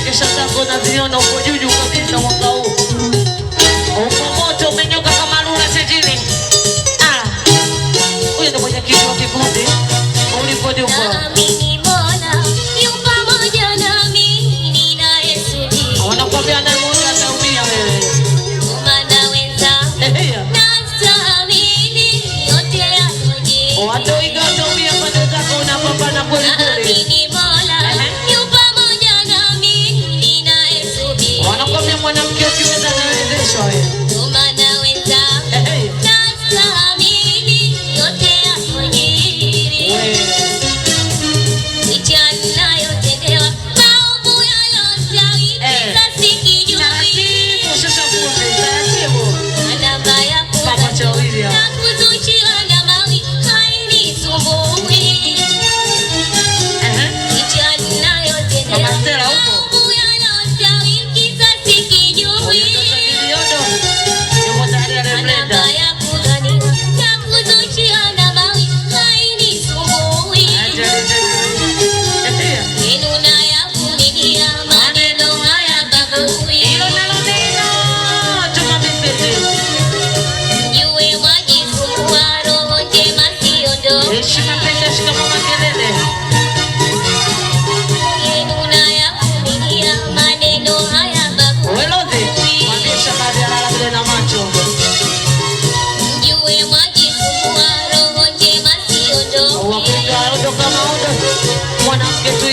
Kesha zako naziona uko juju kabisa mwaka huu. Uko moto umenyoka kama lula sejini. Huyo ndo mwenye kitu wa kikundi. Ulipodi uko. Wanakuambia na mmoja ataumia wewe. Watoiga utaumia pande zako unapambana kweli kweli. Wanakuambia mwanamke ukiweza nawezeshwa wewe. Mwanamke tu